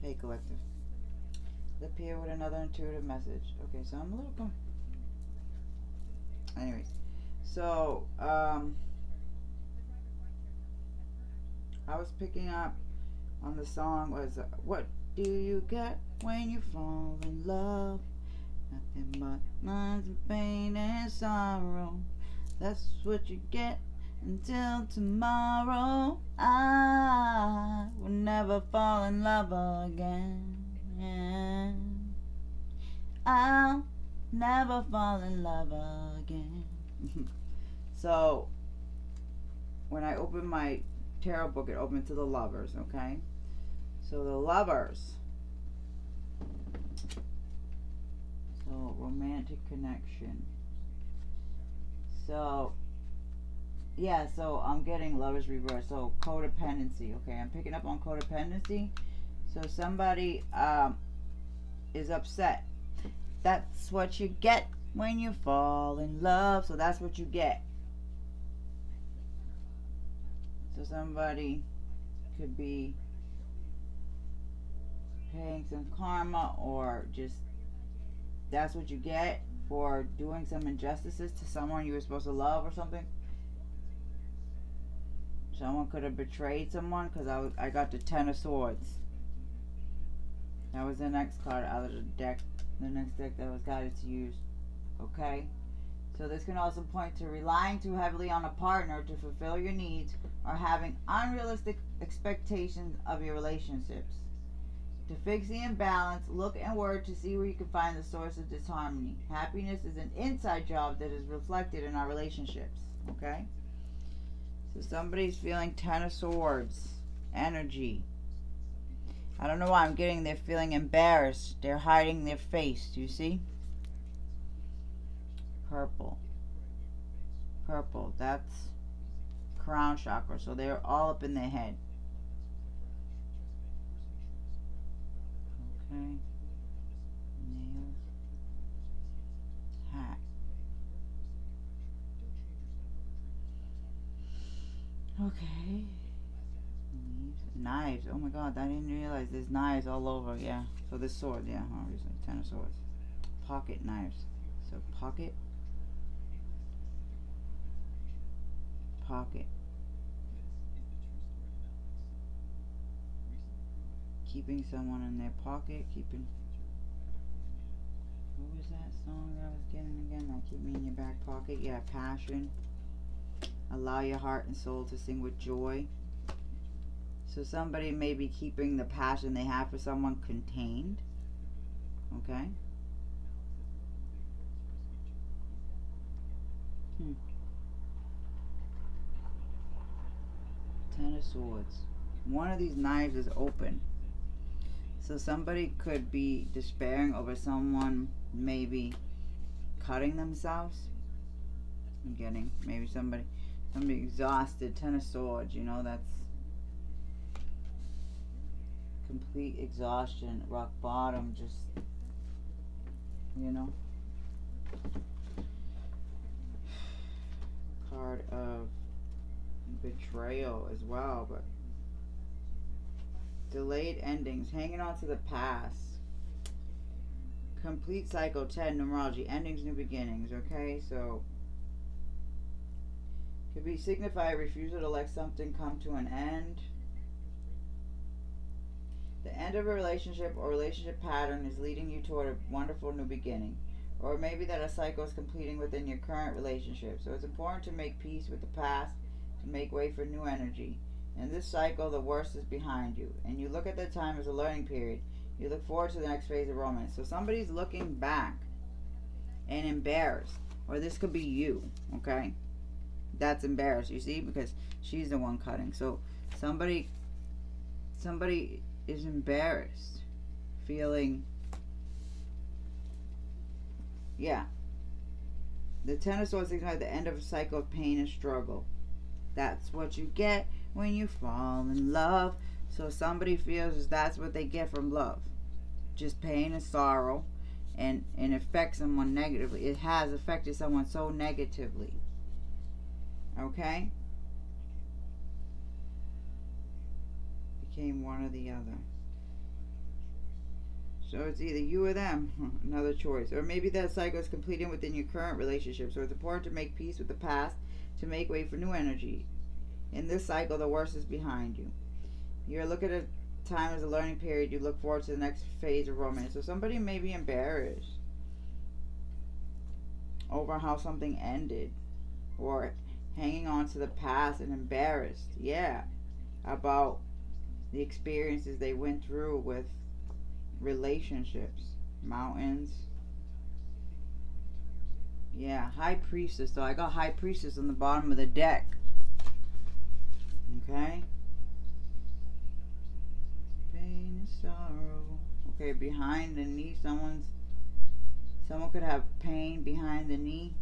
Hey, collective. Lip here with another intuitive message. Okay, so I'm a little anyways, so I was picking up on the song was what do you get when you fall in love? Nothing but lines of pain and sorrow. That's what you get until tomorrow. I will never fall in love again. I'll never fall in love again. So when I open my tarot book, it opens to the lovers, okay? So the lovers. So romantic connection. So yeah, so I'm getting lovers reverse. So codependency, okay? I'm picking up on codependency. So somebody is upset. That's what you get when you fall in love. So that's what you get. So somebody could be paying some karma, or just that's what you get for doing some injustices to someone you were supposed to love or something. Someone could have betrayed someone, because I got the Ten of Swords. That was the next card out of the deck. The next deck that was guided to use. Okay? So this can also point to relying too heavily on a partner to fulfill your needs, or having unrealistic expectations of your relationships. To fix the imbalance, look inward to see where you can find the source of disharmony. Happiness is an inside job that is reflected in our relationships. Okay? So somebody's feeling Ten of Swords energy. I don't know why I'm getting they're feeling embarrassed. They're hiding their face. Do you see? Purple. Purple. That's crown chakra. So they're all up in their head. Okay. Nails. Hat. Okay. Knives. Oh my god, I didn't realize there's knives all over. Yeah. So this sword, yeah, obviously. Ten of Swords. Pocket knives. So pocket. Pocket. Keeping someone in their pocket. Keeping. What was that song that I was getting again? Like, keep me in your back pocket. Yeah, passion. Allow your heart and soul to sing with joy. So somebody may be keeping the passion they have for someone contained. Okay? Ten of Swords. One of these knives is open. So somebody could be despairing over someone maybe cutting themselves. I'm getting maybe somebody exhausted. Ten of Swords, you know, that's complete exhaustion, rock bottom, just, you know. Card of betrayal as well, but delayed endings, hanging on to the past. Complete cycle, 10, numerology, endings, new beginnings, okay? So could be signify refusal to let something come to an end. The end of a relationship or relationship pattern is leading you toward a wonderful new beginning. Or maybe that a cycle is completing within your current relationship. So it's important to make peace with the past, to make way for new energy. In this cycle, the worst is behind you, and you look at the time as a learning period. You look forward to the next phase of romance. So somebody's looking back and embarrassed, or this could be you, okay? That's embarrassed, you see, because she's the one cutting. So somebody is embarrassed, feeling, yeah. The Ten of Swords signifies the end of a cycle of pain and struggle. That's what you get when you fall in love. So somebody feels that's what they get from love. Just pain and sorrow, and affects someone negatively. It has affected someone so negatively. Okay? Became one or the other. So it's either you or them. Another choice. Or maybe that cycle is completing within your current relationship. So it's important to make peace with the past to make way for new energy. In this cycle, the worst is behind you. You're looking at time as a learning period. You look forward to the next phase of romance. So somebody may be embarrassed over how something ended, or hanging on to the past and embarrassed, yeah, about the experiences they went through with relationships. Mountains. Yeah, High Priestess. So I got High Priestess on the bottom of the deck. Okay. Pain and sorrow. Okay, behind the knee, someone could have pain behind the knee.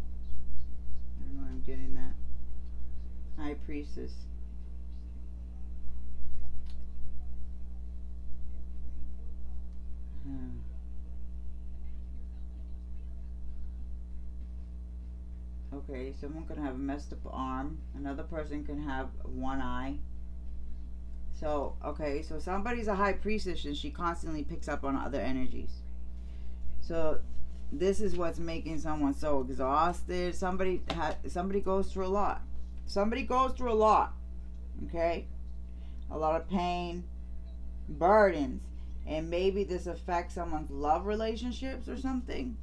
I don't know why I'm getting that. High Priestess. Okay, someone could have a messed up arm. Another person can have one eye. So, okay, so somebody's a high priestess and she constantly picks up on other energies. So, this is what's making someone so exhausted. Somebody goes through a lot. Somebody goes through a lot. Okay? A lot of pain, burdens, and maybe this affects someone's love relationships or something.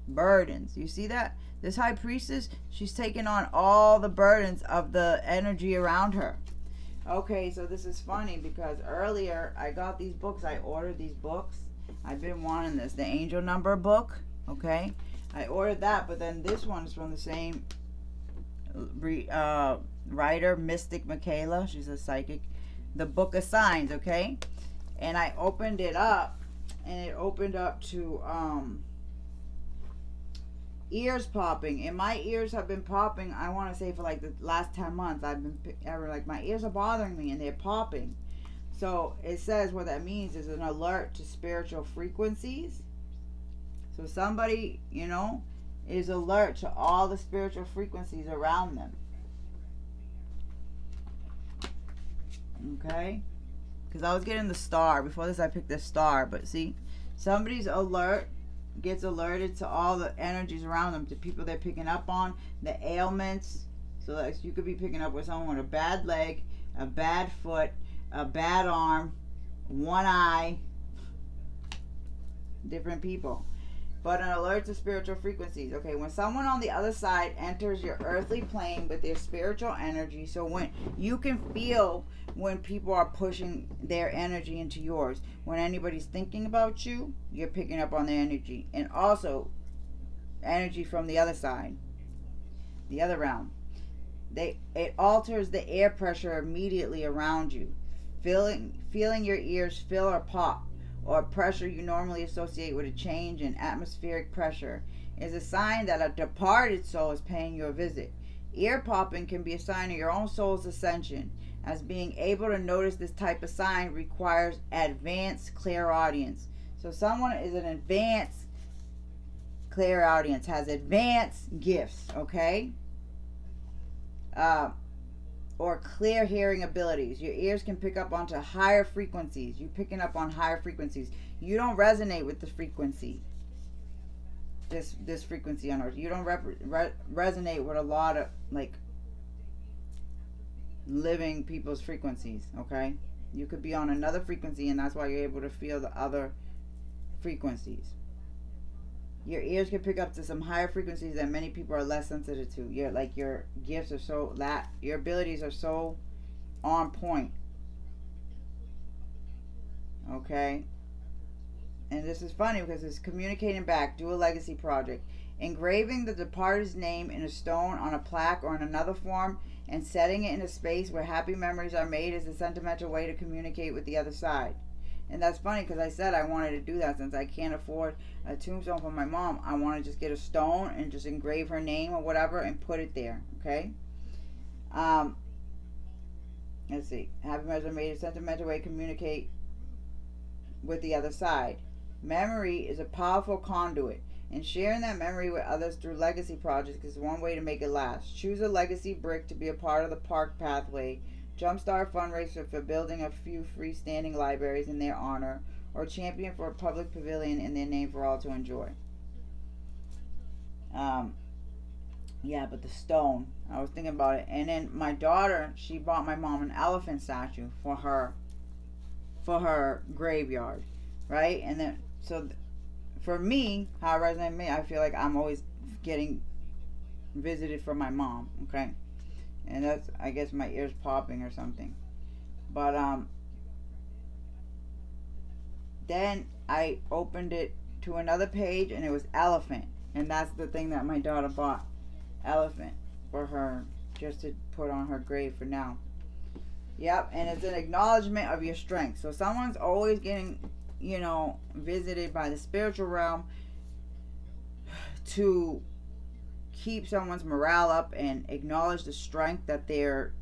Burdens. You see that? This high priestess, she's taking on all the burdens of the energy around her. Okay, so this is funny because earlier I got these books. I ordered these books. I've been wanting this, the Angel Number book. Okay, I ordered that, but then this one is from the same writer, Mystic Michaela. She's a psychic. The Book of Signs. Okay, and I opened it up, and it opened up to ears popping, and my ears have been popping, I want to say, for like the last 10 months. I've been like, my ears are bothering me and they're popping. So it says what that means is an alert to spiritual frequencies. So somebody, is alert to all the spiritual frequencies around them. Okay, because I was getting the star before this. I picked the star, but see, somebody's gets alerted to all the energies around them, to people they're picking up on, the ailments. So like, you could be picking up with someone with a bad leg, a bad foot, a bad arm, one eye, different people. But an alert to spiritual frequencies. Okay, when someone on the other side enters your earthly plane with their spiritual energy, so when you can feel when people are pushing their energy into yours. When anybody's thinking about you, you're picking up on their energy. And also energy from the other side, the other realm. It alters the air pressure immediately around you. Feeling your ears fill or pop, or pressure you normally associate with a change in atmospheric pressure, is a sign that a departed soul is paying you a visit. Ear popping can be a sign of your own soul's ascension, as being able to notice this type of sign requires advanced clairaudience. So someone is an advanced clairaudience, has advanced gifts, okay? Or clear hearing abilities. Your ears can pick up onto higher frequencies. You're picking up on higher frequencies. You don't resonate with the frequency. This frequency on earth. You don't resonate with a lot of like living people's frequencies. Okay, you could be on another frequency, and that's why you're able to feel the other frequencies. Your ears can pick up to some higher frequencies that many people are less sensitive to. Your gifts are so that your abilities are so on point. Okay. And this is funny because it's communicating back. Do a legacy project. Engraving the departed's name in a stone, on a plaque, or in another form, and setting it in a space where happy memories are made is a sentimental way to communicate with the other side. And that's funny because I said I wanted to do that since I can't afford a tombstone for my mom. I want to just get a stone and just engrave her name or whatever and put it there. Okay. Let's see. Happy memories are made a sentimental way to communicate with the other side. Memory is a powerful conduit, and sharing that memory with others through legacy projects is one way to make it last. Choose a legacy brick to be a part of the park pathway. Jumpstart fundraiser for building a few freestanding libraries in their honor, or champion for a public pavilion in their name for all to enjoy. Um, yeah, but the stone, I was thinking about it. And then my daughter, she bought my mom an elephant statue for her graveyard, right? And then so for me, how it resonates with me, I feel like I'm always getting visited from my mom, okay? And that's, I guess, my ears popping or something. But then I opened it to another page and it was elephant, and that's the thing that my daughter bought, elephant, for her, just to put on her grave for now. Yep, and it's an acknowledgement of your strength. So someone's always getting, visited by the spiritual realm to keep someone's morale up and acknowledge the strength that they're,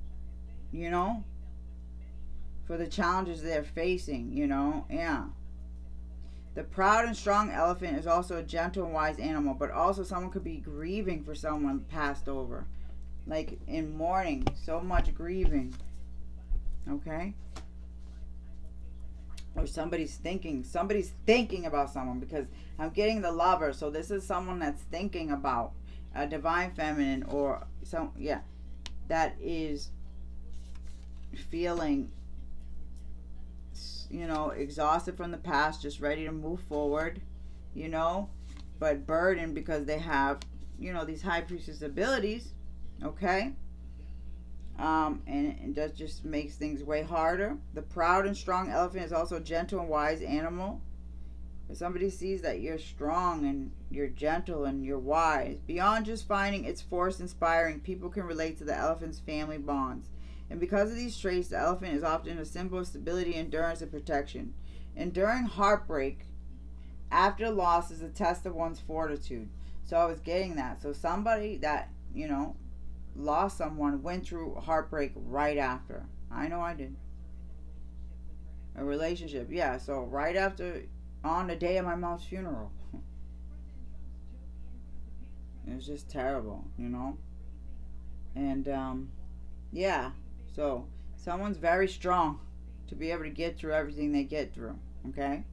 for the challenges they're facing, yeah. The proud and strong elephant is also a gentle and wise animal, but also someone could be grieving for someone passed over. Like in mourning, so much grieving. Okay? Or somebody's thinking about someone, because I'm getting the lover, so this is someone that's thinking about a divine feminine, or that is feeling exhausted from the past, just ready to move forward, but burdened because they have, these high priestess abilities, okay? And that just makes things way harder. The proud and strong elephant is also a gentle and wise animal. If somebody sees that you're strong and you're gentle and you're wise, beyond just finding its force inspiring, people can relate to the elephant's family bonds. And because of these traits, the elephant is often a symbol of stability, endurance, and protection. Enduring heartbreak after loss is a test of one's fortitude. So I was getting that. So somebody that, lost someone went through heartbreak right after. I know I did. A relationship, yeah. So right after, on the day of my mom's funeral. It was just terrible, And, yeah. So, someone's very strong to be able to get through everything they get through, okay?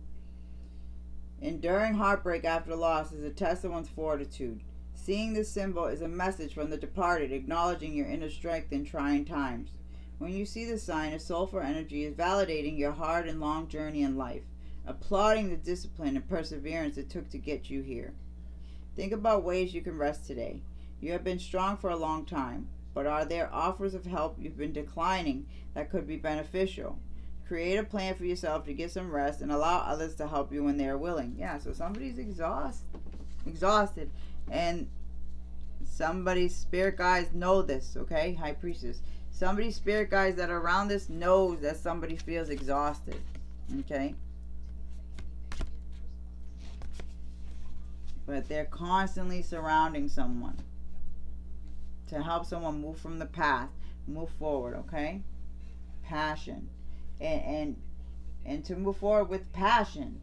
Enduring heartbreak after loss is a test of one's fortitude. Seeing this symbol is a message from the departed, acknowledging your inner strength in trying times. When you see this sign, a soulful energy is validating your hard and long journey in life, applauding the discipline and perseverance it took to get you here. Think about ways you can rest today. You have been strong for a long time, but are there offers of help you've been declining that could be beneficial? Create a plan for yourself to get some rest and allow others to help you when they are willing. Yeah, so somebody's exhausted. And somebody's spirit guides know this, okay? High priestess. Somebody's spirit guides that are around this knows that somebody feels exhausted, okay? But they're constantly surrounding someone to help someone move from the path, move forward, okay? Passion. And to move forward with passion.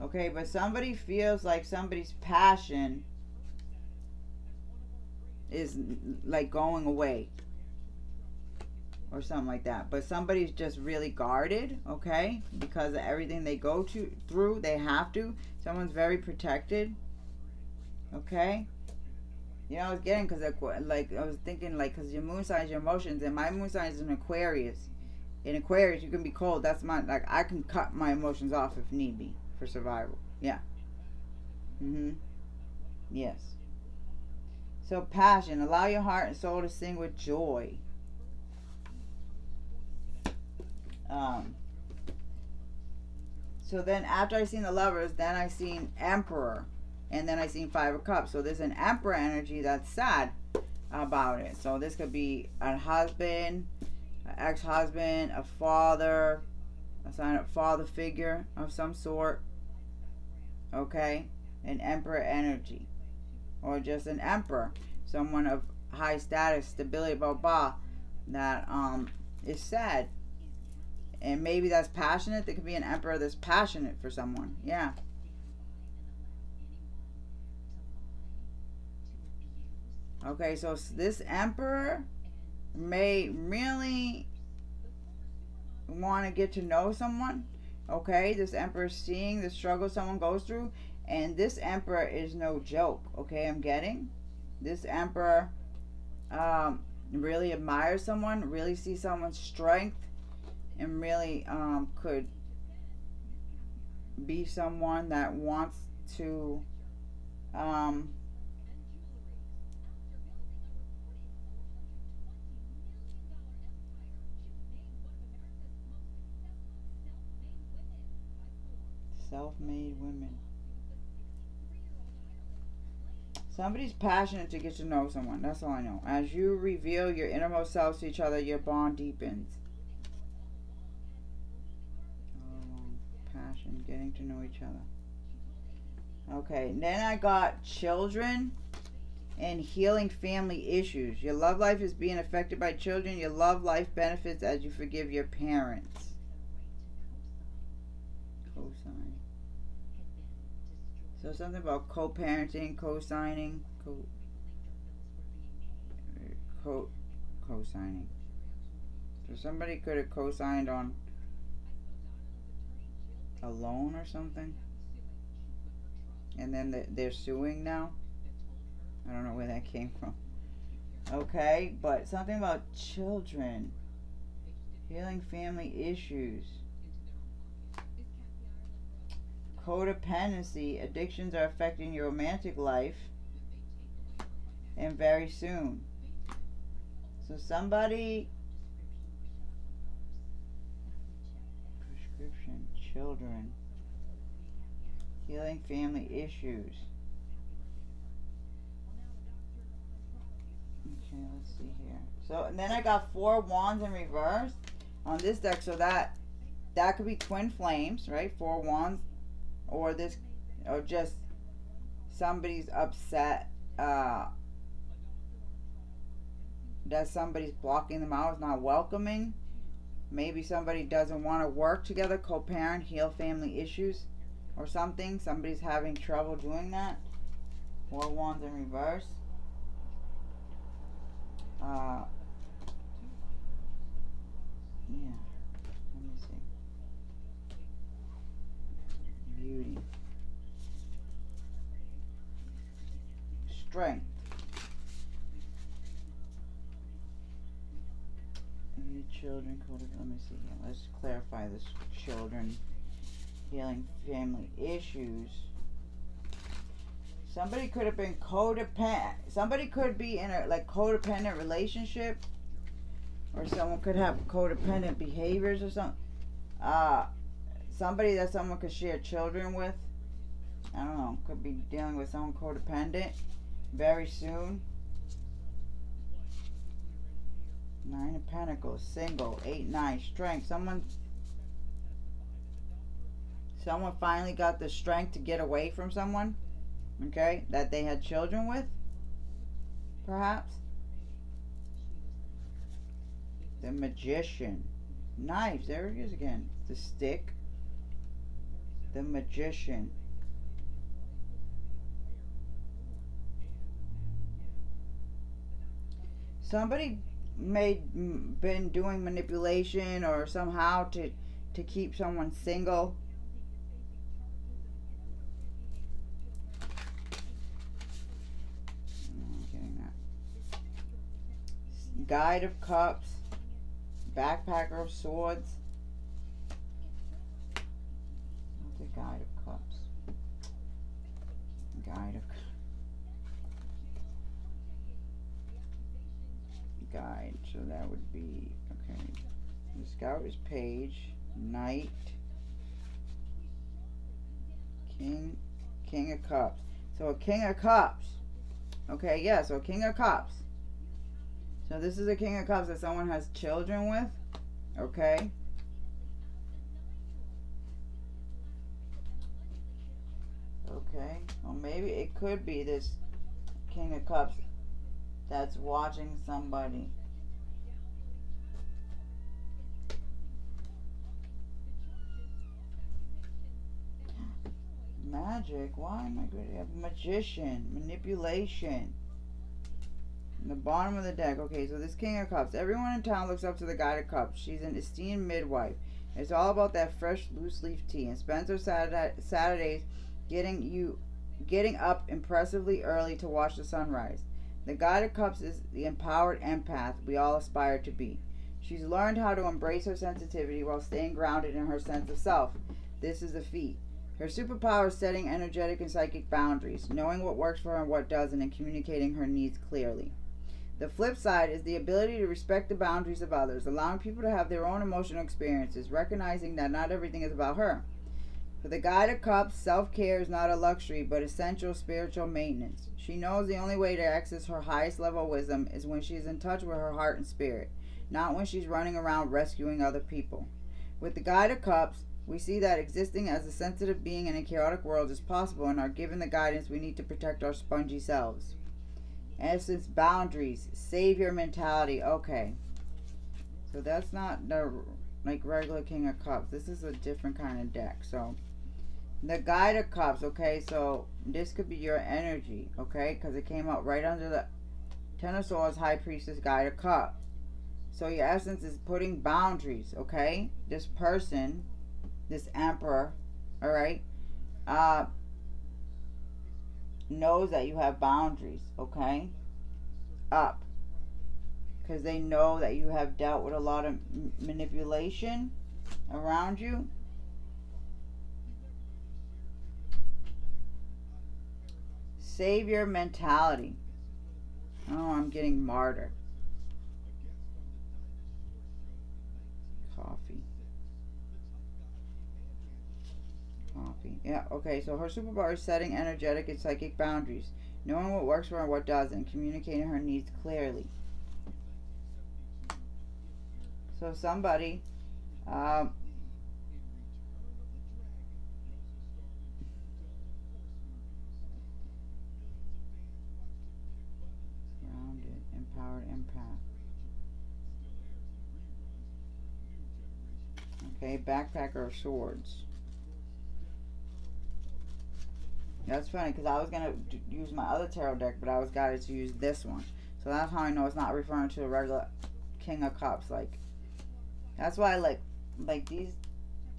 Okay, but somebody feels like somebody's passion is like going away or something like that. But somebody's just really guarded, okay? Because of everything they go through, they have to. Someone's very protected, okay? I was getting, because I was thinking, because your moon sign is your emotions, and my moon sign is an Aquarius. In Aquarius, you can be cold. That's I can cut my emotions off if need be for survival. Yeah. Yes. So passion, allow your heart and soul to sing with joy. So then after I seen the Lovers, then I seen Emperor. And then I seen Five of Cups. So there's an Emperor energy that's sad about it. So this could be a husband, an ex-husband, a father, a father figure of some sort. Okay? An Emperor energy. Or just an Emperor. Someone of high status, stability, blah, blah, that is sad. And maybe that's passionate. There could be an Emperor that's passionate for someone. Yeah. Okay, so this Emperor may really want to get to know someone. Okay, this Emperor is seeing the struggle someone goes through, and this Emperor is no joke. Okay, I'm getting this Emperor really admires someone, really sees someone's strength, and really could be someone that wants to um, self-made women. Somebody's passionate to get to know someone. That's all I know. As you reveal your innermost selves to each other, your bond deepens. Passion, getting to know each other. Okay, then I got children and healing family issues. Your love life is being affected by children. Your love life benefits as you forgive your parents. Co-sign. So something about co-parenting, co-signing, co-signing. So somebody could have co-signed on a loan or something, and then they're suing now. I don't know where that came from. Okay, but something about children, healing family issues, codependency, addictions are affecting your romantic life, and very soon. So somebody, prescription, children, healing family issues. Okay, let's see here. So, and then I got 4 wands in reverse on this deck, so that could be twin flames, right? 4 wands, or this, or just somebody's upset that somebody's blocking them out, is not welcoming. Maybe somebody doesn't want to work together, co-parent, heal family issues, or something. Somebody's having trouble doing that. 4 wands in reverse. Yeah. Let me see. Beauty. Strength. Children, let me see here. Let's clarify this. Children, healing family issues. Somebody could have been codependent. Somebody could be in a codependent relationship, or someone could have codependent behaviors or something. Somebody that someone could share children with. I don't know. Could be dealing with someone codependent very soon. 9 of Pentacles, single, 8, 9, strength. Someone finally got the strength to get away from someone, okay, that they had children with, perhaps. The Magician. Knives, there it is again. The stick. The Magician. Somebody been doing manipulation or somehow to keep someone single. I'm getting that. Guide of Cups, Backpacker of Swords. What's the Guide of Cups? Guide of Guide, so that would be, okay, the Scout is Page, Knight, King of Cups. So a King of Cups, okay, yeah, so King of Cups. So this is a King of Cups that someone has children with, okay. Okay, well maybe it could be this King of Cups that's watching somebody. Magic. Why am I good at Magician? Manipulation. The bottom of the deck. Okay, so this King of Cups. Everyone in town looks up to the Guide of Cups. She's an esteemed midwife. It's all about that fresh loose leaf tea and spends her Saturdays getting up impressively early to watch the sunrise. The Guide of Cups is the empowered empath we all aspire to be. She's learned how to embrace her sensitivity while staying grounded in her sense of self. This is a feat. Her superpower is setting energetic and psychic boundaries, knowing what works for her and what doesn't, and communicating her needs clearly. The flip side is the ability to respect the boundaries of others, allowing people to have their own emotional experiences, recognizing that not everything is about her. For the Guide of Cups, self-care is not a luxury, but essential spiritual maintenance. She knows the only way to access her highest level of wisdom is when she is in touch with her heart and spirit, not when she's running around rescuing other people. With the Guide of Cups, we see that existing as a sensitive being in a chaotic world is possible and are given the guidance we need to protect our spongy selves. Essence, boundaries, savior mentality. Okay, so that's not the regular King of Cups. This is a different kind of deck. So the Guide of Cups. Okay, so this could be your energy. Okay, because it came out right under the Ten of Swords, High Priestess, Guide of Cups. So your essence is putting boundaries. Okay, this person, this Emperor, all right, knows that you have boundaries, okay, up, because they know that you have dealt with a lot of manipulation around you. Savior mentality. Oh, I'm getting martyr. Coffee. Yeah, okay, so her superpower is setting energetic and psychic boundaries, knowing what works for her and what doesn't, communicating her needs clearly. So somebody, grounded, empowered empath. Okay, backpacker of swords. That's funny because I was going to use my other tarot deck, but I was guided to use this one. So that's how I know it's not referring to the regular King of Cups. Like, that's why I like these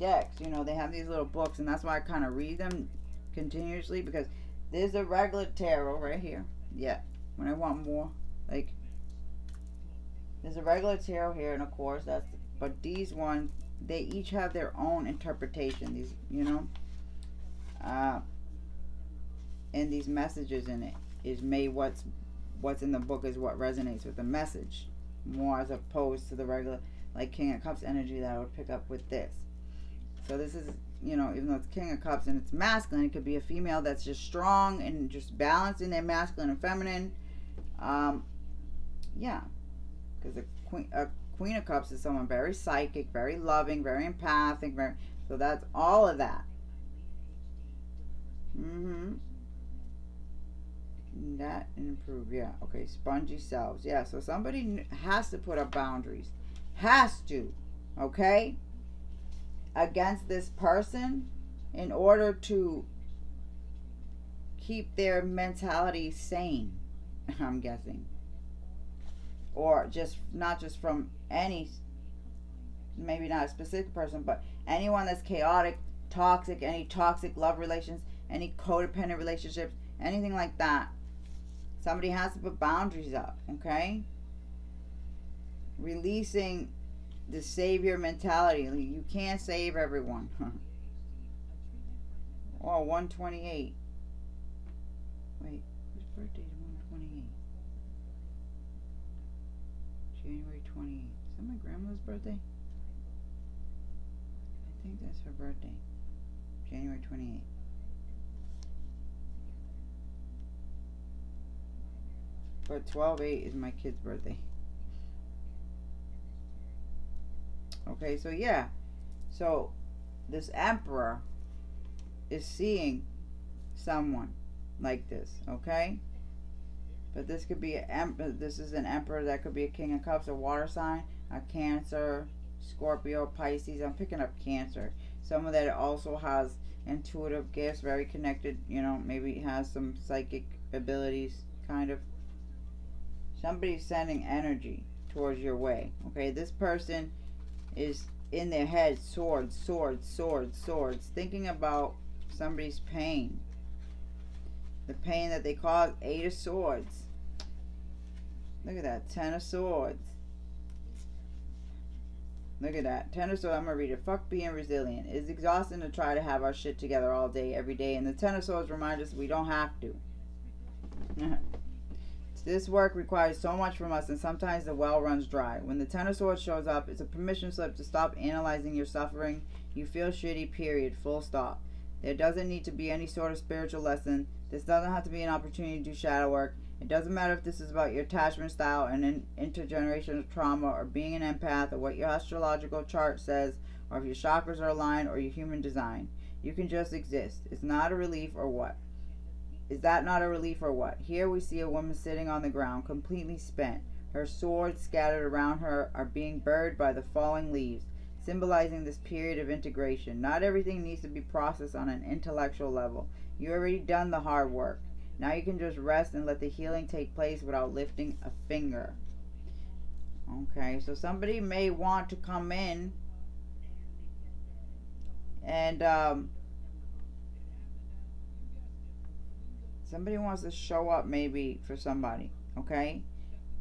decks, you know, they have these little books, and that's why I kind of read them continuously, because there's a regular tarot right here. Yeah, when I want more, like, there's a regular tarot here, and of course that's, but these ones, they each have their own interpretation. These, you know, and these messages in it is made what's in the book is what resonates with the message more, as opposed to the regular like King of Cups energy that I would pick up with this. So this is, you know, even though it's King of Cups and it's masculine, it could be a female that's just strong and just balancing their masculine and feminine. Yeah, because a Queen of Cups is someone very psychic, very loving, very empathic, so that's all of that. That improve, yeah. Okay, spongy selves, yeah. So somebody has to put up boundaries, has to, okay, against this person in order to keep their mentality sane. I'm guessing, or just not just from any, maybe not a specific person, but anyone that's chaotic, toxic, any toxic love relations, any codependent relationships, anything like that. Somebody has to put boundaries up, okay? Releasing the savior mentality. You can't save everyone. Oh, 128. Wait, whose birthday is 128? January 28th. Is that my grandmother's birthday? I think that's her birthday. January 28th. But 12/8 is my kid's birthday. Okay, so yeah. So this emperor is seeing someone like this, okay? But this could be this is an emperor, that could be a King of Cups, a water sign, a Cancer, Scorpio, Pisces. I'm picking up Cancer. Someone that also has intuitive gifts, very connected, you know, maybe has some psychic abilities, kind of. Somebody's sending energy towards your way. Okay, this person is in their head, swords, swords, swords, swords, thinking about somebody's pain. The pain that they cause. 8 of Swords. Look at that. 10 of Swords. Look at that. 10 of Swords. I'm going to read it. Fuck being resilient. It's exhausting to try to have our shit together all day, every day. And the 10 of Swords reminds us we don't have to. This work requires so much from us, and sometimes the well runs dry. When the 10 of Swords shows up, it's a permission slip to stop analyzing your suffering. You feel shitty, period. Full stop. There doesn't need to be any sort of spiritual lesson. This doesn't have to be an opportunity to do shadow work. It doesn't matter if this is about your attachment style and intergenerational trauma, or being an empath, or what your astrological chart says, or if your chakras are aligned, or your human design. You can just exist. It's not a relief, or what? Is that not a relief, or what? Here we see a woman sitting on the ground, completely spent. Her swords scattered around her are being buried by the falling leaves, symbolizing this period of integration. Not everything needs to be processed on an intellectual level. You already done the hard work. Now you can just rest and let the healing take place without lifting a finger. Okay, so somebody may want to come in and somebody wants to show up maybe for somebody, okay?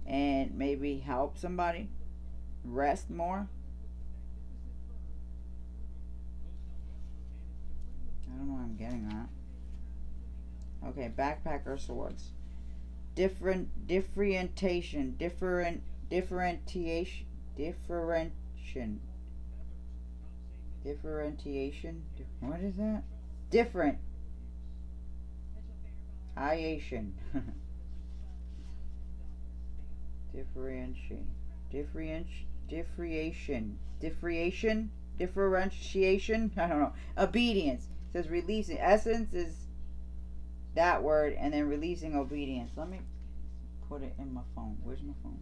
And maybe help somebody rest more. I don't know what I'm getting at. Okay, backpacker swords. Differentiation. What is that? Differentiation. Differentiation. I don't know. Obedience. It says releasing. Essence is that word, and then releasing obedience. Let me put it in my phone. Where's my phone?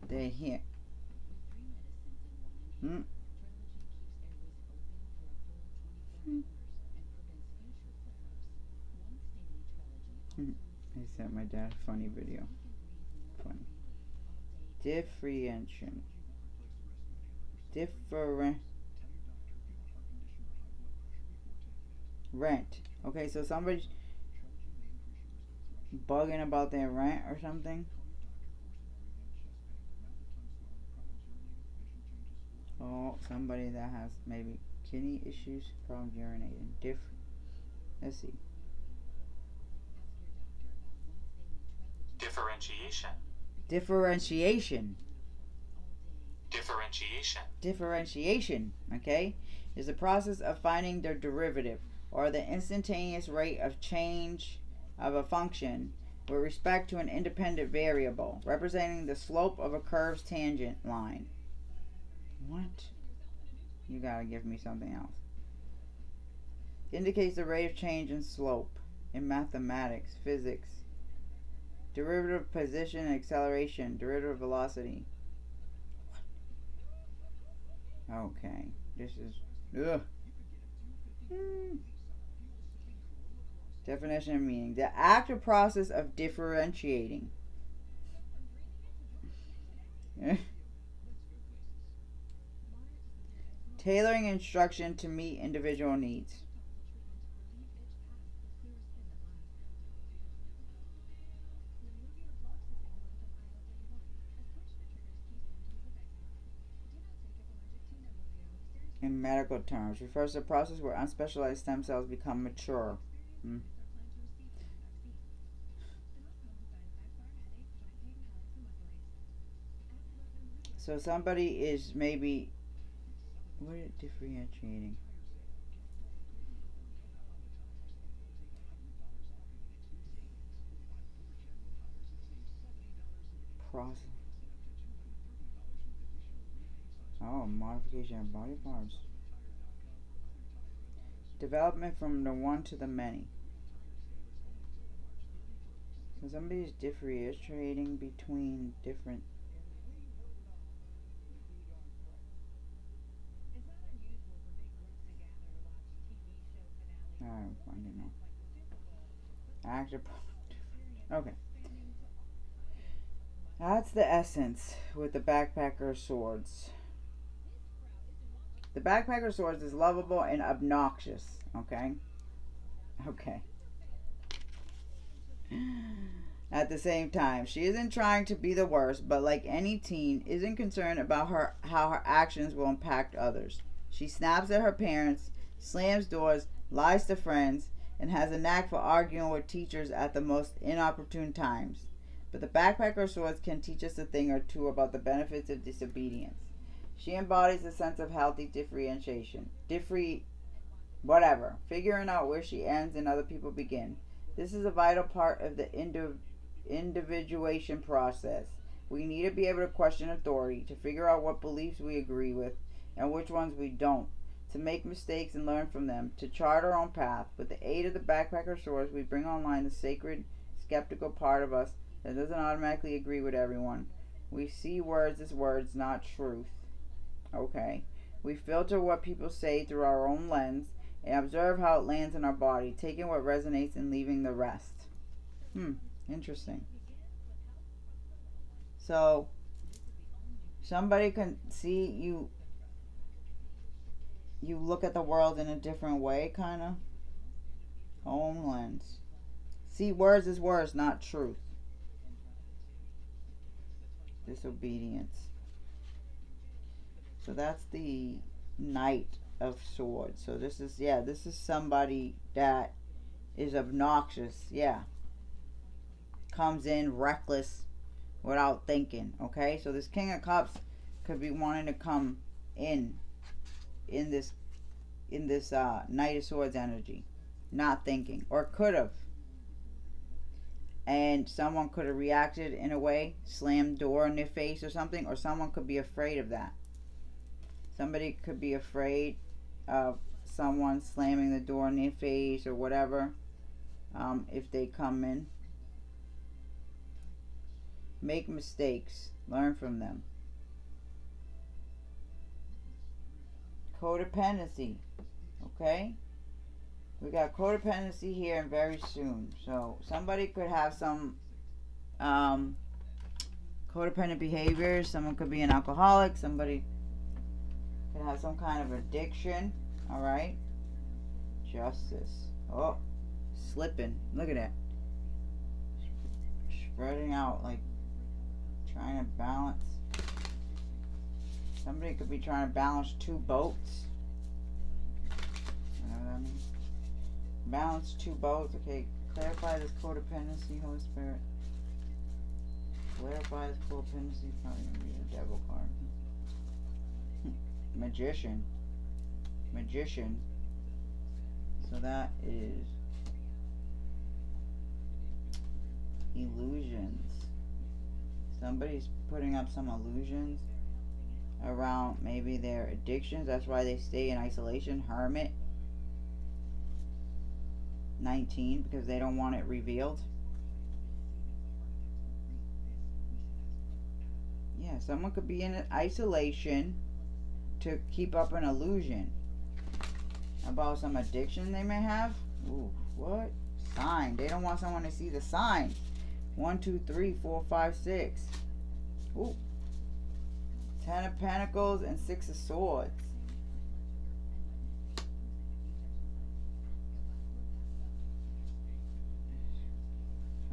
They're here. I sent my dad a funny video. Funny. Differentiation. Rent. Okay, so somebody's bugging about their rent or something. Oh, somebody that has maybe kidney issues, problems urinating. Let's see. Differentiation, okay, is the process of finding the derivative, or the instantaneous rate of change of a function with respect to an independent variable, representing the slope of a curve's tangent line. What? You gotta give me something else. Indicates the rate of change in slope in mathematics, physics. Derivative position and acceleration. Derivative velocity. Okay. This is... Ugh. Definition and meaning. The active process of differentiating. Tailoring instruction to meet individual needs. In medical terms, refers to a process where unspecialized stem cells become mature. So somebody is maybe... What is differentiating? Process. Oh, modification of body parts. Development from the one to the many. So somebody's differentiating between different... I don't know. Active... Okay. That's the essence with the backpacker swords. The backpacker swords is lovable and obnoxious. Okay? Okay. At the same time, she isn't trying to be the worst, but like any teen, isn't concerned about how her actions will impact others. She snaps at her parents, slams doors, lies to friends, and has a knack for arguing with teachers at the most inopportune times. But the backpacker swords can teach us a thing or two about the benefits of disobedience. She embodies a sense of healthy differentiation. Whatever. Figuring out where she ends and other people begin. This is a vital part of the individuation process. We need to be able to question authority, to figure out what beliefs we agree with and which ones we don't, to make mistakes and learn from them, to chart our own path. With the aid of the backpacker swords, we bring online the sacred, skeptical part of us that doesn't automatically agree with everyone. We see words as words, not truth. Okay. We filter what people say through our own lens and observe how it lands in our body, taking what resonates and leaving the rest. Interesting. So, somebody can see you look at the world in a different way, kind of. Own lens. See words as words, not truth. Disobedience. So that's the Knight of Swords. So this is somebody that is obnoxious. Yeah. Comes in reckless without thinking. Okay? So this King of Cups could be wanting to come in this Knight of Swords energy. Not thinking. Or could have. And someone could have reacted in a way, slammed door in their face or something, or someone could be afraid of that. Somebody could be afraid of someone slamming the door in their face or whatever, if they come in. Make mistakes. Learn from them. Codependency. Okay? We got codependency here and very soon. So somebody could have some codependent behaviors. Someone could be an alcoholic. Somebody could have some kind of addiction. Alright? Justice. Oh, slipping. Look at that. Spreading out, like trying to balance. Somebody could be trying to balance two boats. You know what I mean? Balance two boats. Okay, clarify this codependency, Holy Spirit. Clarify this codependency. Probably gonna be a devil card. Magician. So that is illusions. Somebody's putting up some illusions around maybe their addictions. That's why they stay in isolation. Hermit. 19, because they don't want it revealed. Yeah, someone could be in isolation to keep up an illusion about some addiction they may have. Ooh, what? Sign. They don't want someone to see the sign. 1, 2, 3, 4, 5, 6. Ooh. 10 of Pentacles and 6 of Swords.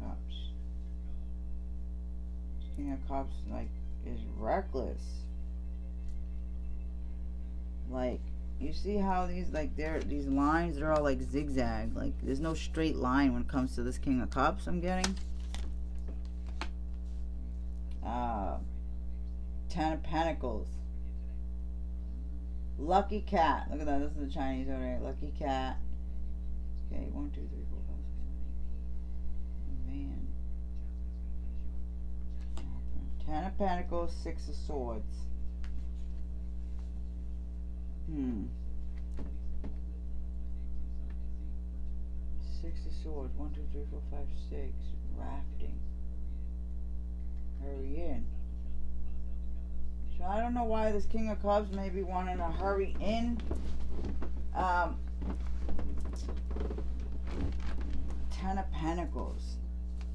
Cups. King of Cups, like, is reckless. Like, you see how these, like, these lines, they're all like zigzag. Like, there's no straight line when it comes to this King of Cups I'm getting. 10 of Pentacles. Lucky cat. Look at that. This is the Chinese over there. Lucky cat. Okay, 1, 2, 3, 4, 5, 6. Man. 10 of Pentacles, 6 of Swords. 6 of Swords. 1, 2, 3, 4, 5, 6. Rafting. Hurry in. So I don't know why this King of Cups may be wanting to hurry in. 10 of Pentacles.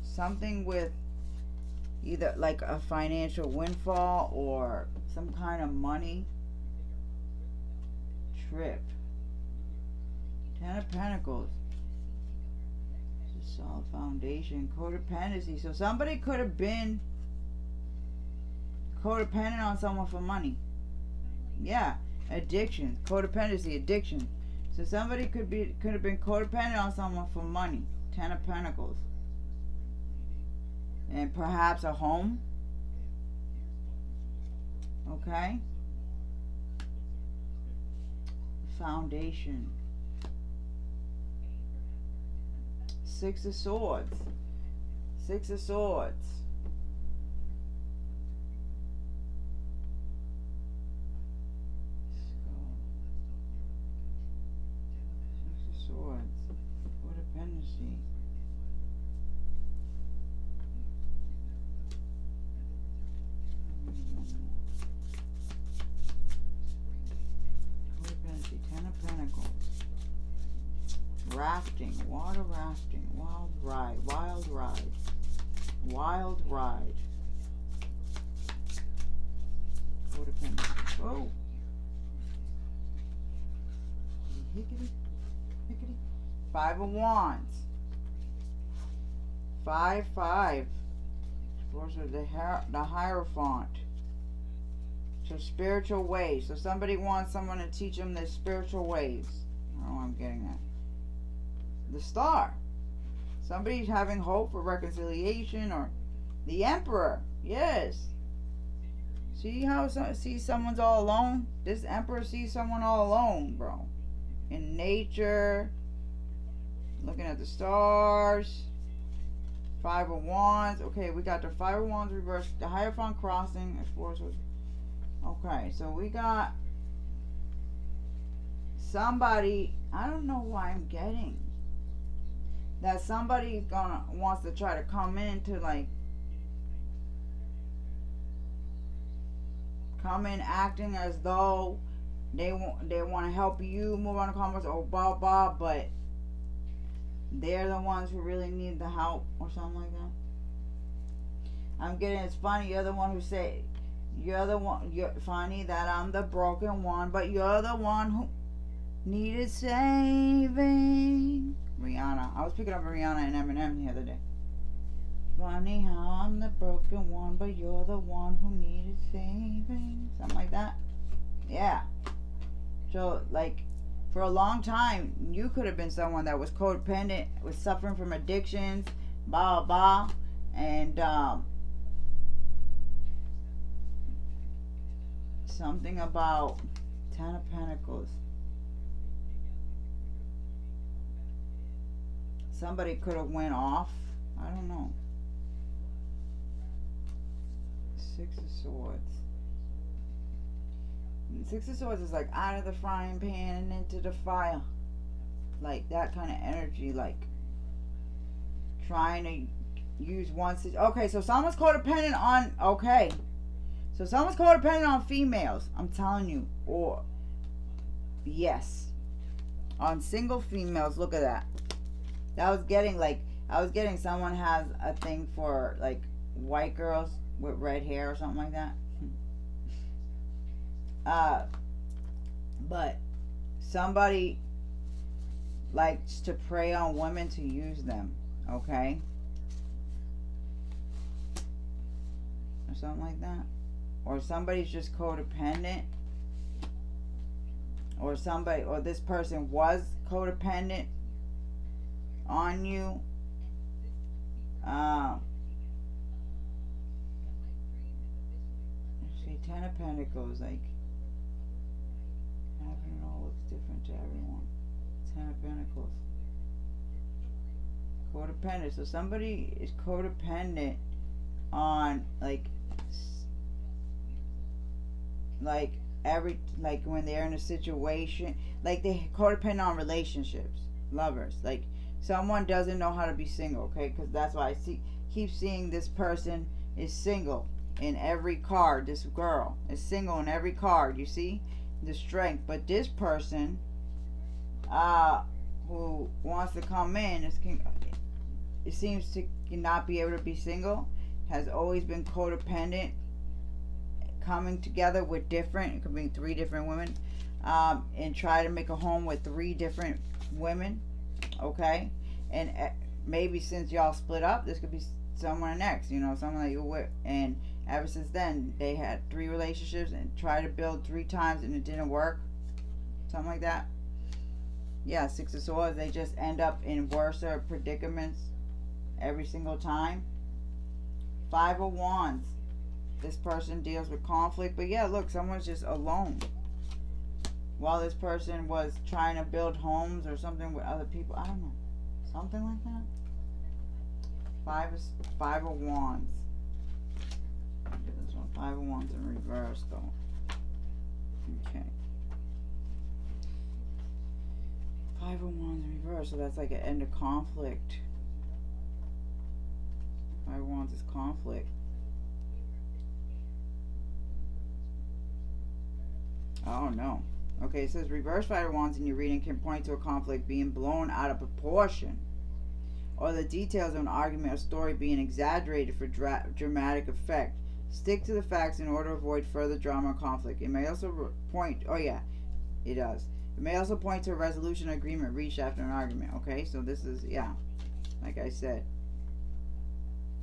Something with, either like a financial windfall or some kind of money trip. Ten of Pentacles. It's a solid foundation. Codependency. So somebody could have been codependent on someone for money. Yeah. Addiction. Codependency. Addiction. So somebody could have been codependent on someone for money. Ten of Pentacles. And perhaps a home. Okay. Foundation. Six of Swords. Six of Swords. Six of Swords. Codependency. Codependency. Ten of Pentacles. Rafting, water rafting, wild ride, wild ride, wild ride. Codependency. Oh. Hickety, hickety. Five of Wands. Five. Force of the Hierophant. So spiritual ways. So somebody wants someone to teach them their spiritual ways. Oh, I'm getting that. The Star. Somebody's having hope for reconciliation, or the Emperor. Yes. See how someone's all alone? This Emperor sees someone all alone, bro. In nature, looking at the stars. Five of Wands. Okay, we got the Five of Wands reversed. The Hierophant crossing. Okay, so we got somebody. I don't know why I'm getting that somebody wants to try to come in acting as though they want to help you move on to commerce or blah blah, but they're the ones who really need the help or something like that. I'm getting, it's funny, you're the one who say you're funny that I'm the broken one, but you're the one who needed saving. Rihanna. I was picking up Rihanna and Eminem the other day. Funny how I'm the broken one, but you're the one who needed saving. Something like that. Yeah. So, like, for a long time, you could have been someone that was codependent, was suffering from addictions, blah, blah, and, something about Ten of Pentacles. Somebody could have went off. I don't know. Six of Swords. Six of Swords is like out of the frying pan and into the fire. Like that kind of energy. Like trying to use one. Okay, so someone's codependent on. Okay. So someone's codependent on females. I'm telling you. Or. Yes. On single females. Look at that. I was getting someone has a thing for like white girls with red hair or something like that. But somebody likes to prey on women to use them, okay? Or something like that. Or somebody's just codependent. Or this person was codependent on you. See, Ten of Pentacles, like having it all looks different to everyone. Ten of Pentacles. Codependent. So somebody is codependent on like when they're in a situation, like they codependent on relationships, lovers, like someone doesn't know how to be single, okay? Because that's why keep seeing this person is single in every card. This girl is single in every card. You see the strength, but this person, who wants to come in, it seems to not be able to be single. has always been codependent, coming together with different, it could be 3 different women, and try to make a home with 3 different women, okay? And maybe since y'all split up, this could be someone next, someone that you were with, and ever since then, they had 3 relationships and tried to build 3 times and it didn't work, something like that. Yeah, 6 of Swords, they just end up in worse predicaments every single time. 5 of Wands, this person deals with conflict, but yeah, look, someone's just alone while this person was trying to build homes or something with other people. I don't know, something like that. Five of Wands. This one, 5 of Wands in reverse, though. Okay. 5 of Wands in reverse, so that's like an end of conflict. 5 of Wands is conflict. Oh no. Okay, it says reverse 5 of Wands in your reading can point to a conflict being blown out of proportion, or the details of an argument or story being exaggerated for dramatic effect. Stick to the facts in order to avoid further drama or conflict. It may also point, oh yeah, it does. It may also point to a resolution or agreement reached after an argument. Okay, so this is, yeah, like I said,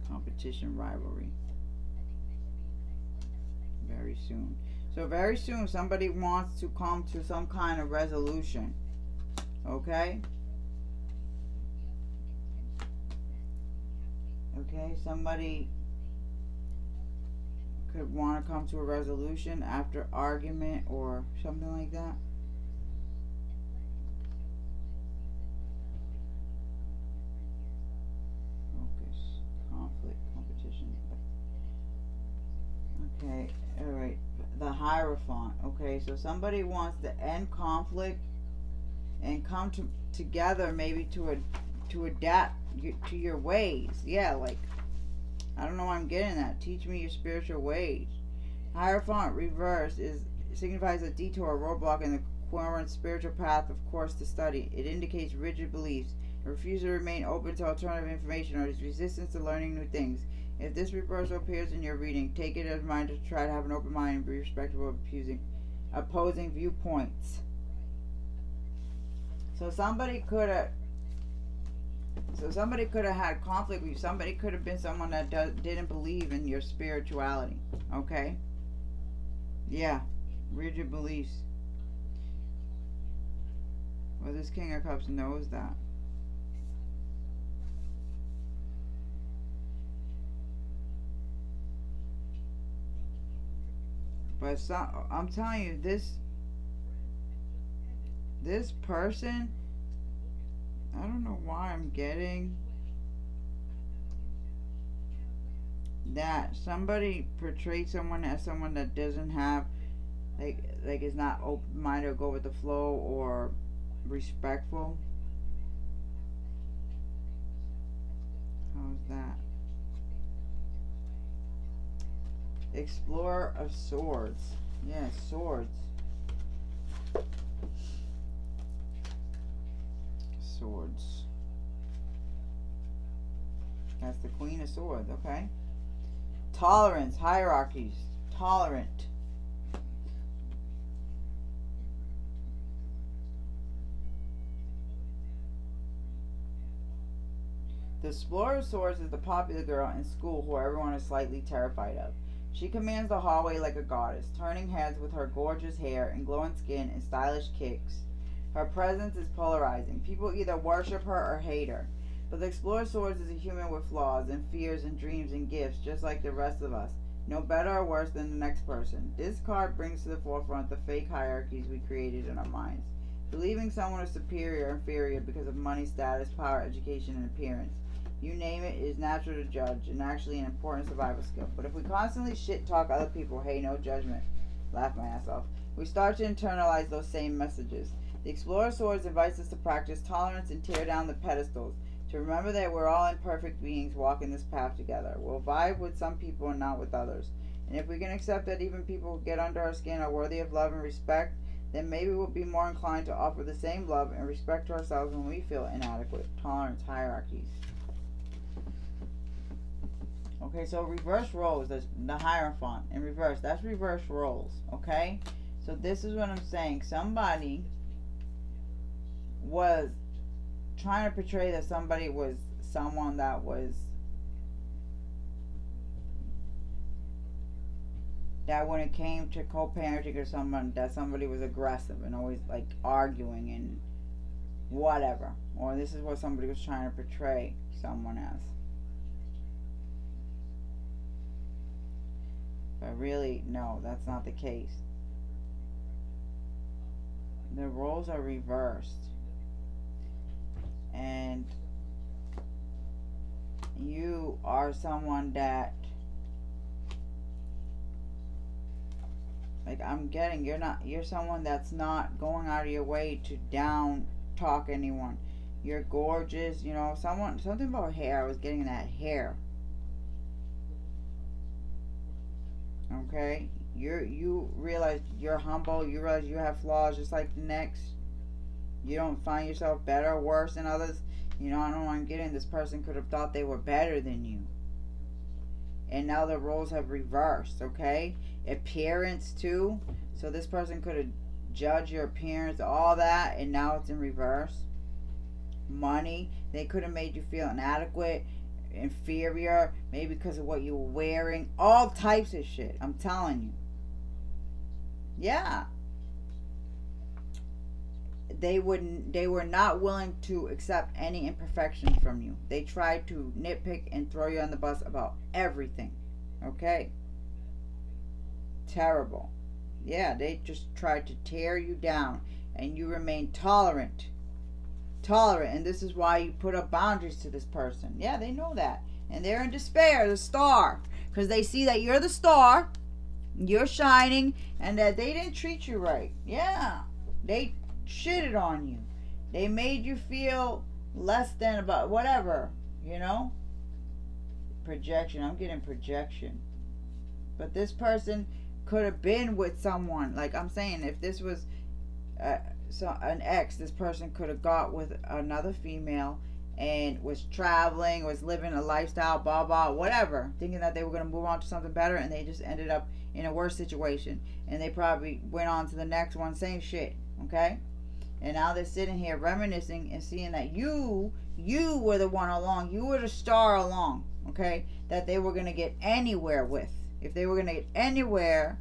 competition, rivalry. Very soon. So very soon somebody wants to come to some kind of resolution. Okay? Okay, somebody could want to come to a resolution after argument or something like that. Focus, conflict, competition. Okay, alright. The Hierophant. Okay, so somebody wants to end conflict and come together, maybe to adapt to your ways. Yeah, like, I don't know why I'm getting that. Teach me your spiritual ways. Hierophant reverse signifies a detour or roadblock in the current spiritual path of course to study. It indicates rigid beliefs, a refusal to remain open to alternative information, or resistance to learning new things. If this reversal appears in your reading, take it as a reminder to try to have an open mind and be respectful of opposing viewpoints. So somebody could have had conflict with you. Somebody could have been someone that didn't believe in your spirituality. Okay? Yeah. Rigid beliefs. Well, this King of Cups knows that. But I'm telling you, this person, I don't know why I'm getting that somebody portrayed someone as someone that doesn't have, like is not open-minded or go with the flow or respectful. How's that? Explorer of Swords. Yeah, swords. Swords. That's the Queen of Swords, okay? Tolerance, hierarchies. Tolerant. The Explorer of Swords is the popular girl in school who everyone is slightly terrified of. She commands the hallway like a goddess, turning heads with her gorgeous hair and glowing skin and stylish kicks. Her presence is polarizing. People either worship her or hate her. But the Explorer of Swords is a human with flaws and fears and dreams and gifts, just like the rest of us. No better or worse than the next person. This card brings to the forefront the fake hierarchies we created in our minds. Believing someone is superior or inferior because of money, status, power, education, and appearance. You name it, is natural to judge, and actually an important survival skill. But if we constantly shit talk other people, hey, no judgment, laugh my ass off, we start to internalize those same messages. The Explorer of Swords invites us to practice tolerance and tear down the pedestals, to remember that we're all imperfect beings walking this path together. We'll vibe with some people and not with others. And if we can accept that even people who get under our skin are worthy of love and respect, then maybe we'll be more inclined to offer the same love and respect to ourselves when we feel inadequate. Tolerance, hierarchies. Okay, so reverse roles, that's the Hierophant in reverse. That's reverse roles, okay? So this is what I'm saying. Somebody was trying to portray that somebody was someone that was, that when it came to co-parenting or someone, that somebody was aggressive and always like arguing and whatever. Or this is what somebody was trying to portray someone as. But really, no, that's not the case. The roles are reversed. And you are someone that, like, I'm getting, you're someone that's not going out of your way to down talk anyone. You're gorgeous, you know, something about hair. I was getting that hair. Okay? You realize you're humble, you realize you have flaws just like the next. You don't find yourself better or worse than others. You know, I don't know what I'm getting. This person could have thought they were better than you. And now the roles have reversed, okay? Appearance too. So this person could have judged your appearance, all that, and now it's in reverse. Money. They could have made you feel inadequate, inferior, maybe because of what you were wearing. All types of shit. I'm telling you. Yeah. They were not willing to accept any imperfections from you. They tried to nitpick and throw you on the bus about everything. Okay? Terrible. Yeah, they just tried to tear you down, and you remain tolerant. And this is why you put up boundaries to this person. Yeah, they know that. And they're in despair, the star, because they see that you're the star, you're shining, and that they didn't treat you right. Yeah. They shitted on you. They made you feel less than about whatever, you know? Projection. I'm getting projection. But this person could have been with someone. Like I'm saying, if this was an ex, this person could have got with another female and was traveling, was living a lifestyle, blah blah, whatever, thinking that they were going to move on to something better, and they just ended up in a worse situation, and they probably went on to the next one, same shit. Okay? And now they're sitting here reminiscing and seeing that you were the one along, you were the star along, okay, that they were going to get anywhere with. If they were going to get anywhere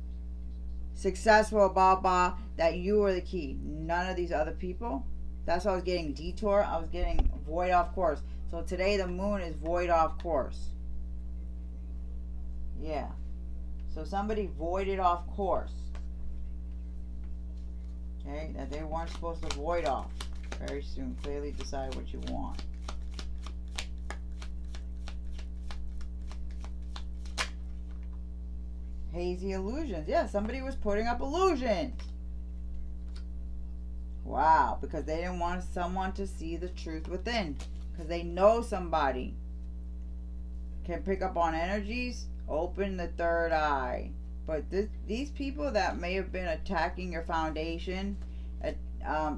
successful, blah blah, that you were the key. None of these other people. That's why I was getting detour. I was getting void off course. So today the moon is void off course. Yeah. So somebody voided off course. Okay, that they weren't supposed to void off. Very soon. Clearly decide what you want. Hazy illusions. Yeah, somebody was putting up illusions. Wow, because they didn't want someone to see the truth within. Because they know somebody can pick up on energies, open the third eye. But these people that may have been attacking your foundation,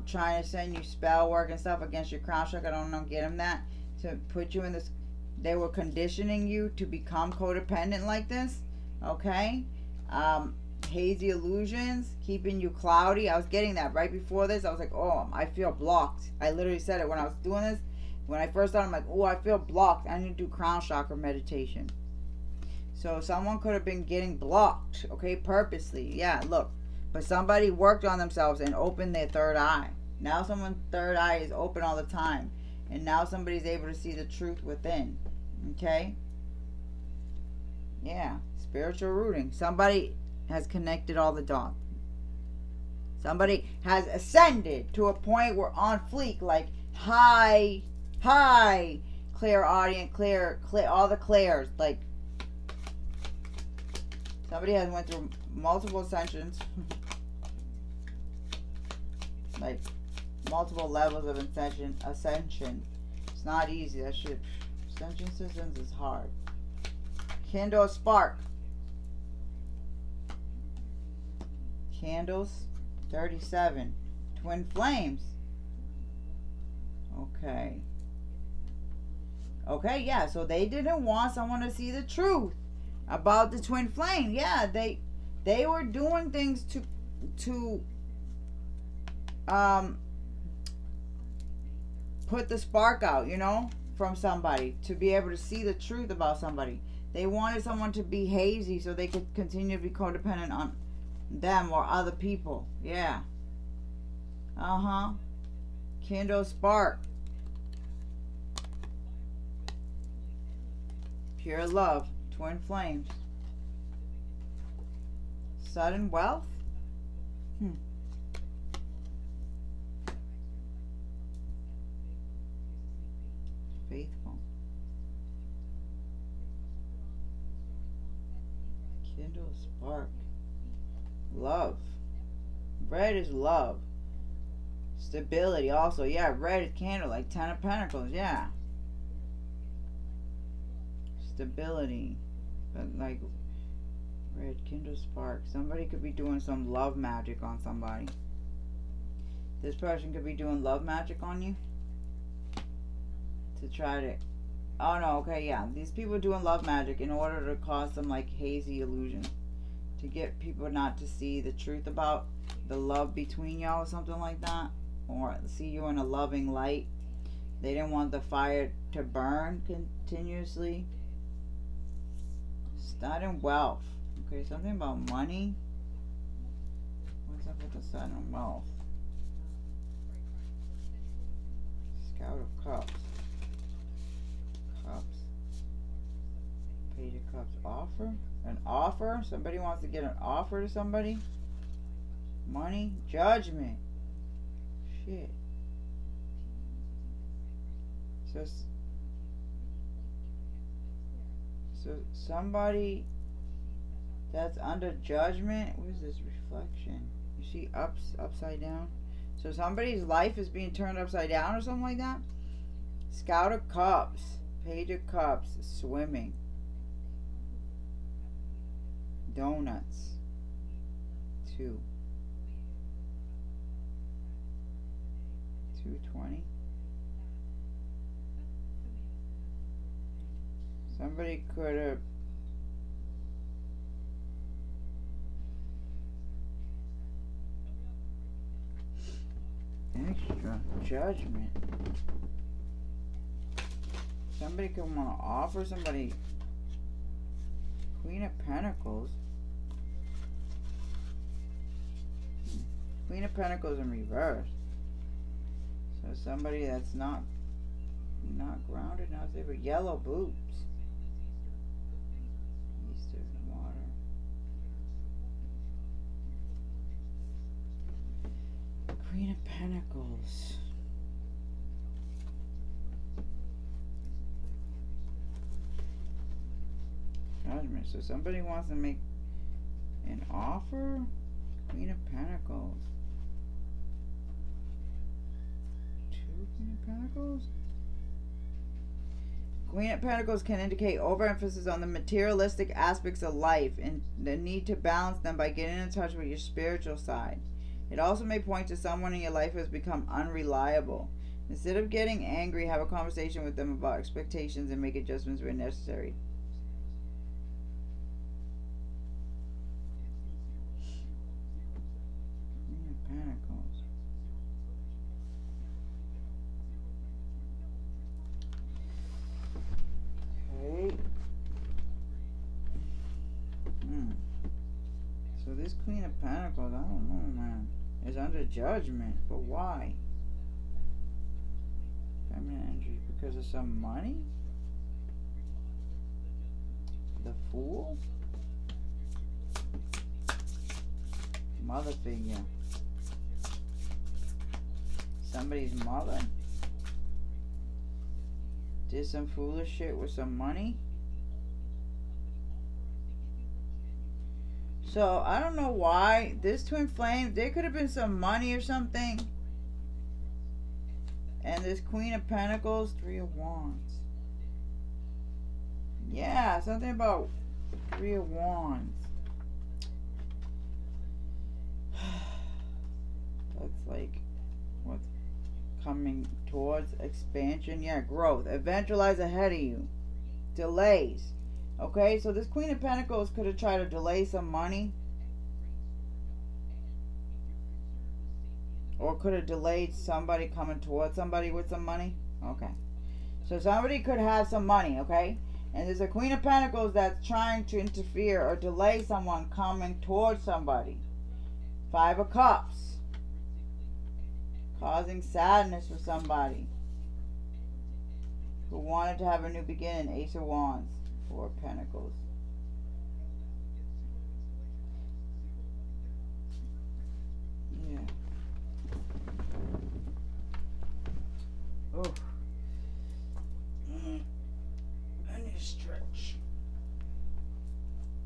trying to send you spell work and stuff against your crown chakra, I don't know, get them that, to put you in this, they were conditioning you to become codependent like this, okay? Hazy illusions, keeping you cloudy. I was getting that right before this. I was like, oh, I feel blocked. I literally said it when I was doing this. When I first started, I'm like, oh, I feel blocked. I need to do crown chakra meditation. So someone could have been getting blocked, okay, purposely. Yeah, look. But somebody worked on themselves and opened their third eye. Now someone's third eye is open all the time. And now somebody's able to see the truth within. Okay? Yeah. Spiritual rooting. Somebody has connected all the dots. Somebody has ascended to a point where on fleek, like high, clairaudient, clear, all the clairs, like somebody has went through multiple ascensions, like multiple levels of ascension. It's not easy. That shit, ascension systems is hard. Kindle a spark. Candles, 37. Twin flames. Okay. Okay, yeah, so they didn't want someone to see the truth about the twin flame. Yeah, they were doing things to um put the spark out, from somebody, to be able to see the truth about somebody. They wanted someone to be hazy so they could continue to be codependent on them or other people. Yeah. Uh-huh. Kindle spark. Pure love. Twin flames. Sudden wealth? Faithful. Kindle spark. Love. Red is love. Stability also. Yeah, red candle, like 10 of Pentacles. Yeah. Stability. But like red, kindle spark. Somebody could be doing some love magic on somebody. This person could be doing love magic on you to try to. Oh no, okay, yeah. These people are doing love magic in order to cause some like hazy illusion, to get people not to see the truth about the love between y'all or something like that, or see you in a loving light. They didn't want the fire to burn continuously. Sudden wealth. Okay, something about money. What's up with the sudden wealth? Scout of Cups. Cups. Page of Cups. Offer? An offer? Somebody wants to get an offer to somebody? Money? Judgment. Shit. So somebody that's under judgment. What is this reflection? You see upside down? So somebody's life is being turned upside down or something like that? Scout of Cups. Page of Cups. Swimming. Donuts. 2. 220. Somebody could have extra judgment. Somebody could want to offer somebody Queen of Pentacles. Queen of Pentacles in reverse. So somebody that's not grounded, not stable. Yellow boots. Easter water. Queen of Pentacles. Judgment. So somebody wants to make an offer. Queen of Pentacles. 2 Queen of Pentacles. Queen of Pentacles can indicate overemphasis on the materialistic aspects of life and the need to balance them by getting in touch with your spiritual side. It also may point to someone in your life who has become unreliable. Instead of getting angry, have a conversation with them about expectations and make adjustments where necessary. Queen of Pentacles. Okay. So this Queen of Pentacles, I don't know, man, is under judgment. But why? Feminine energy because of some money? The Fool? Mother figure. Somebody's mother did some foolish shit with some money. So I don't know why this twin flame, there could have been some money or something. And this Queen of Pentacles, 3 of Wands. Yeah, something about 3 of Wands. That's like, what's coming towards expansion. Yeah, growth. Event lies ahead of you. Delays. Okay, so this Queen of Pentacles could have tried to delay some money. Or could have delayed somebody coming towards somebody with some money. Okay. So somebody could have some money, okay? And there's a Queen of Pentacles that's trying to interfere or delay someone coming towards somebody. Five of Cups. Causing sadness for somebody who wanted to have a new beginning. Ace of Wands. Four of Pentacles. Yeah. Oh. I need to stretch.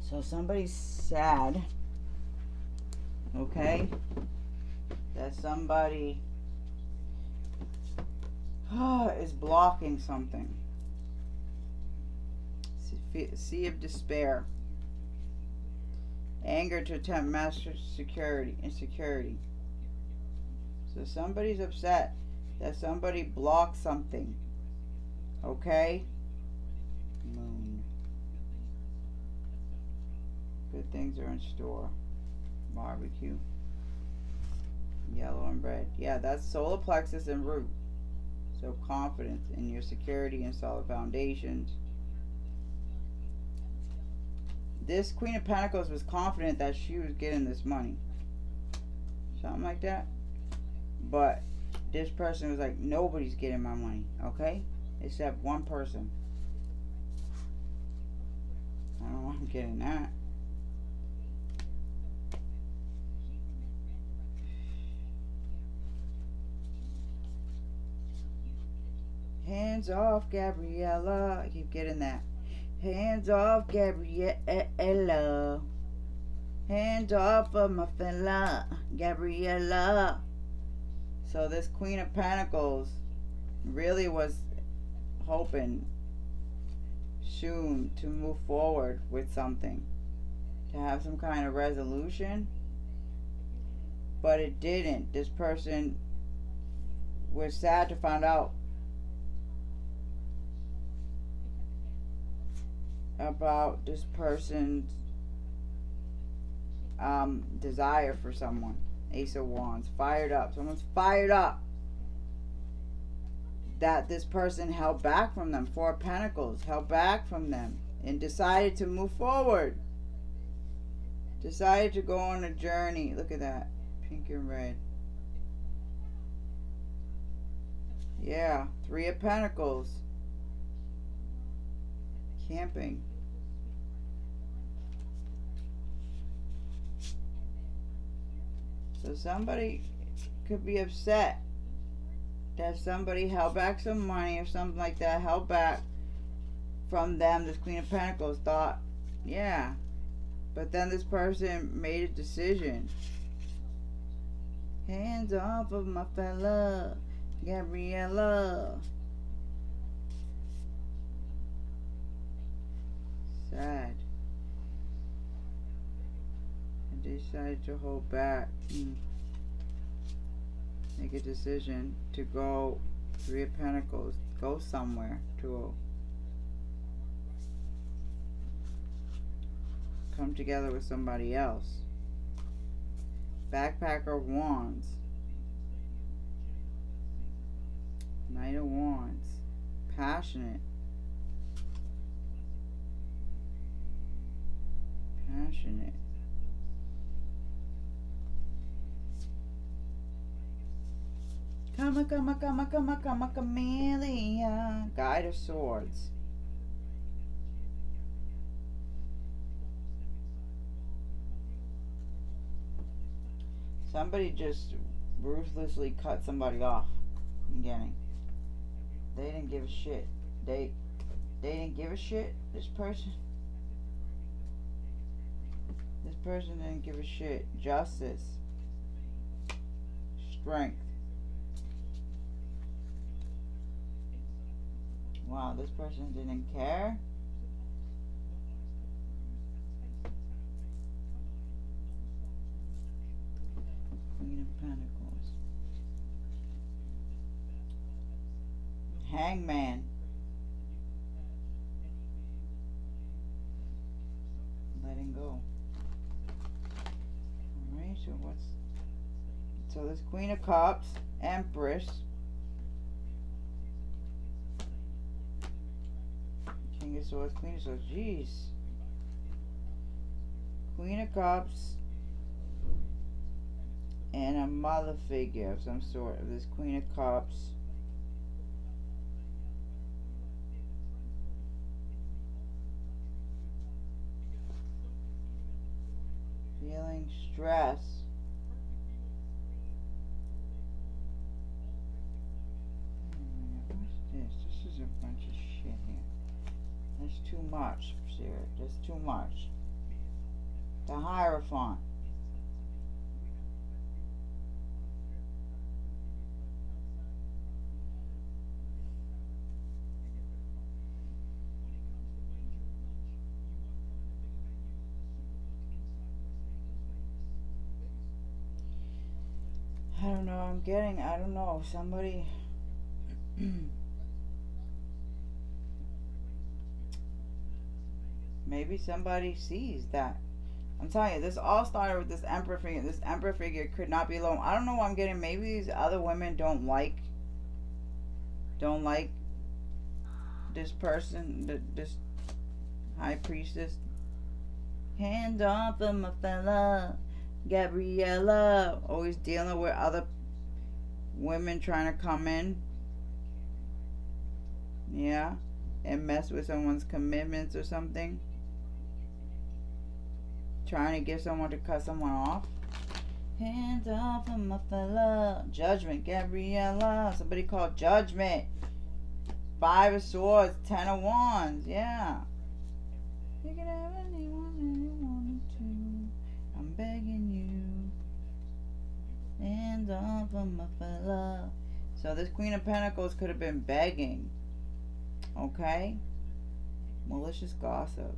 So somebody's sad. Okay? That somebody is blocking something. Sea of despair. Anger to attempt master insecurity. So somebody's upset that somebody blocked something. Okay? Moon. Good things are in store. Barbecue. Yellow and red. Yeah, that's solar plexus and root. So confidence in your security and solid foundations. This Queen of Pentacles was confident that she was getting this money. Something like that. But this person was like, nobody's getting my money, okay? Except one person. I don't know why I'm getting that. Hands off, Gabriella. I keep getting that. Hands off, Gabriella. Hands off of my fella, Gabriella. So this Queen of Pentacles really was hoping soon to move forward with something. To have some kind of resolution. But it didn't. This person was sad to find out about this person's desire for someone. Ace of Wands. Fired up. Someone's fired up that this person held back from them. Four of Pentacles. Held back from them. And decided to move forward. Decided to go on a journey. Look at that. Pink and red. Yeah. Three of Pentacles. Camping. So somebody could be upset that somebody held back some money or something like that, held back from them. This Queen of Pentacles thought, yeah. But then this person made a decision. Hands off of my fella, Gabriella. Sad. And they decided to hold back. Make a decision to go. Three of Pentacles. Go somewhere to come together with somebody else. Backpacker of Wands. Knight of Wands. Passionate. Passionate. Come, chameleon. Guide of Swords. Somebody just ruthlessly cut somebody off in the beginning. They didn't give a shit. They didn't give a shit. This person didn't give a shit. Justice. Strength. Wow, this person didn't care. Queen of Pentacles. Hangman. Letting go. Alright, so what's... So this Queen of Cups, Empress, King of Swords, Queen of Swords, jeez. Queen of Cups, and a mother figure of some sort of this Queen of Cups. Feeling stress. What's this? This is a bunch of shit here. That's too much, Sarah. That's too much. The Hierophant. I don't know, I don't know, somebody maybe somebody sees that. I'm telling you, this all started with this emperor figure. This emperor figure could not be alone. I don't know what I'm getting. Maybe these other women don't like this person, this high priestess. Hand off of my fella, Gabriella. Always dealing with other women trying to come in. Yeah. And mess with someone's commitments or something. Trying to get someone to cut someone off. Hands off of my fella. Judgment, Gabriella. Somebody called Judgment. 5 of Swords, 10 of Wands. Yeah. You can have anyone you wanted to. I'm begging you. Hands off of my fella. So this Queen of Pentacles could have been begging. Okay? Malicious gossip.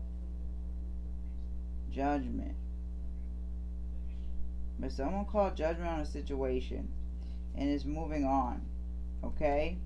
Judgment. But someone called judgment on a situation and is moving on. Okay?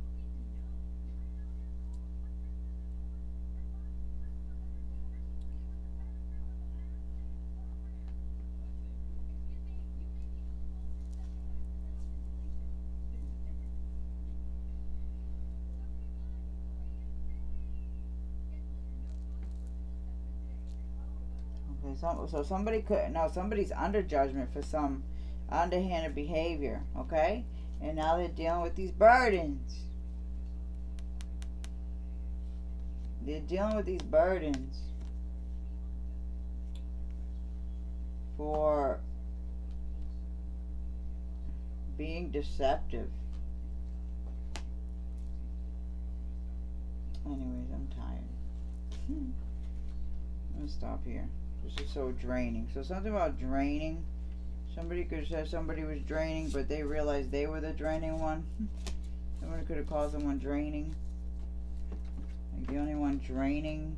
So somebody could, no, somebody's under judgment for some underhanded behavior, okay? And now they're dealing with these burdens. They're dealing with these burdens for being deceptive. Anyways, I'm tired. I'm gonna stop here. This is so draining. So something about draining. Somebody could have said somebody was draining, but they realized they were the draining one. Somebody could have called someone draining. Like the only one draining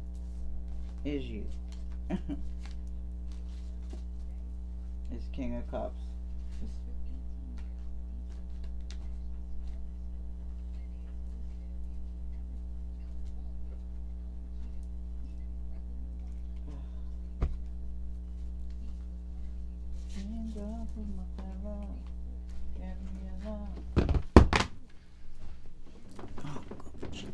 is you. It's King of Cups. Oh, gosh.